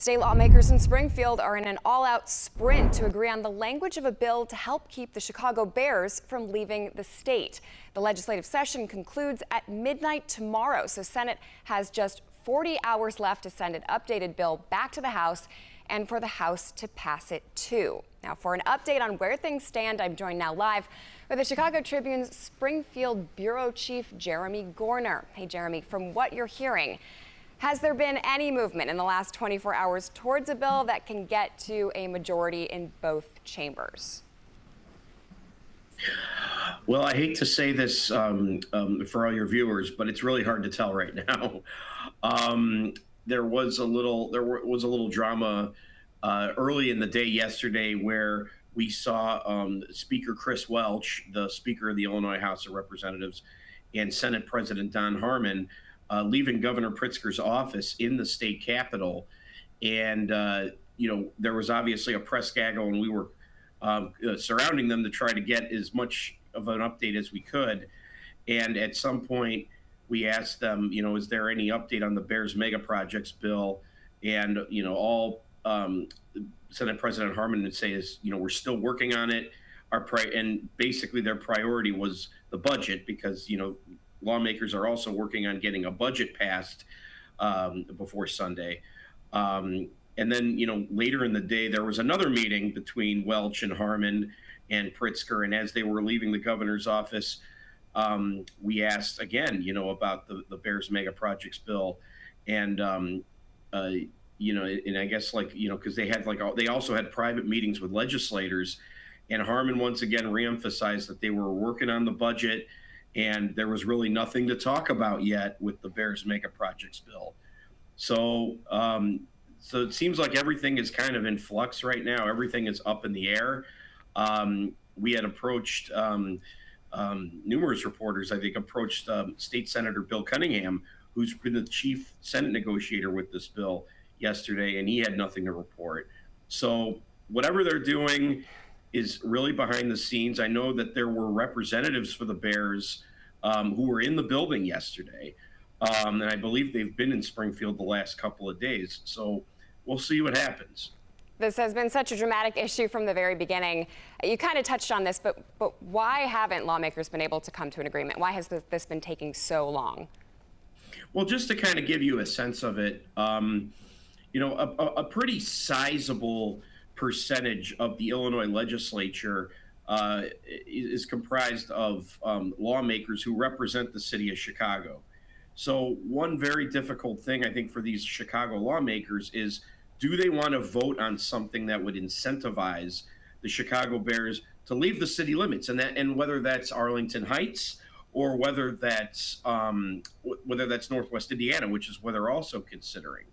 State lawmakers in Springfield are in an all-out sprint to agree on the language of a bill to help keep the Chicago Bears from leaving the state. The legislative session concludes at midnight tomorrow, so Senate has just 40 hours left to send an updated bill back to the House and for the House to pass it too. Now, for an update on where things stand, I'm joined now live with the Chicago Tribune's Springfield Bureau Chief, Jeremy Gorner. Hey, Jeremy, from what you're hearing, has there been any movement in the last 24 hours towards a bill that can get to a majority in both chambers? Well, I hate to say this for all your viewers, but it's really hard to tell right now. There was a little drama early in the day yesterday where we saw Speaker Chris Welch, the Speaker of the Illinois House of Representatives, and Senate President Don Harmon leaving Governor Pritzker's office in the state capitol. And, there was obviously a press gaggle, and we were surrounding them to try to get as much of an update as we could. And at some point, we asked them, is there any update on the Bears mega projects bill? And, all Senate President Harmon would say is, we're still working on it. And basically their priority was the budget because, lawmakers are also working on getting a budget passed before Sunday. And then, later in the day, there was another meeting between Welch and Harmon and Pritzker. And as they were leaving the governor's office, we asked again, about the Bears mega projects bill. And, and I guess because they also had private meetings with legislators. And Harmon once again reemphasized that they were working on the budget. And there was really nothing to talk about yet with the Bears mega projects bill. So, so it seems like everything is kind of in flux right now. Everything is up in the air. We had approached numerous reporters, I think, approached State Senator Bill Cunningham, who's been the chief Senate negotiator with this bill yesterday, and he had nothing to report. So whatever they're doing is really behind the scenes. I know that there were representatives for the Bears who were in the building yesterday. And I believe they've been in Springfield the last couple of days. So we'll see what happens. This has been such a dramatic issue from the very beginning. You kind of touched on this, but why haven't lawmakers been able to come to an agreement? Why has this been taking so long? Well, just to kind of give you a sense of it, a pretty sizable percentage of the Illinois legislature is comprised of lawmakers who represent the city of Chicago. So one very difficult thing, I think, for these Chicago lawmakers is, do they want to vote on something that would incentivize the Chicago Bears to leave the city limits? And whether that's Arlington Heights or whether that's Northwest Indiana, which is what they're also considering.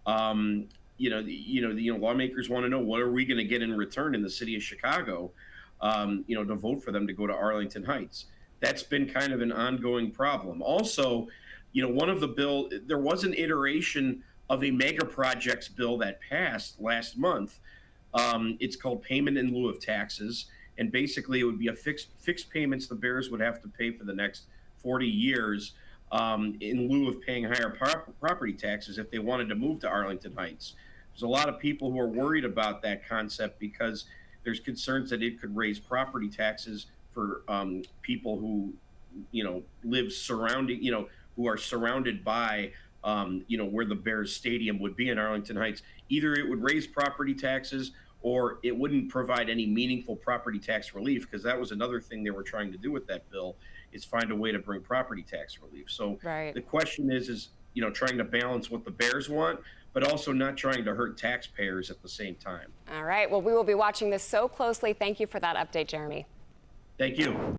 The lawmakers want to know, what are we going to get in return in the city of Chicago, to vote for them to go to Arlington Heights. That's been kind of an ongoing problem. Also, there was an iteration of a mega projects bill that passed last month. It's called Payment in Lieu of Taxes. And basically it would be a fixed payments the Bears would have to pay for the next 40 years in lieu of paying higher property taxes if they wanted to move to Arlington Heights. There's a lot of people who are worried about that concept because there's concerns that it could raise property taxes for people who, live surrounding, who are surrounded by, where the Bears stadium would be in Arlington Heights. Either it would raise property taxes or it wouldn't provide any meaningful property tax relief, because that was another thing they were trying to do with that bill, is find a way to bring property tax relief. So The question is, trying to balance what the Bears want, but also not trying to hurt taxpayers at the same time. All right. Well, we will be watching this so closely. Thank you for that update, Jeremy. Thank you.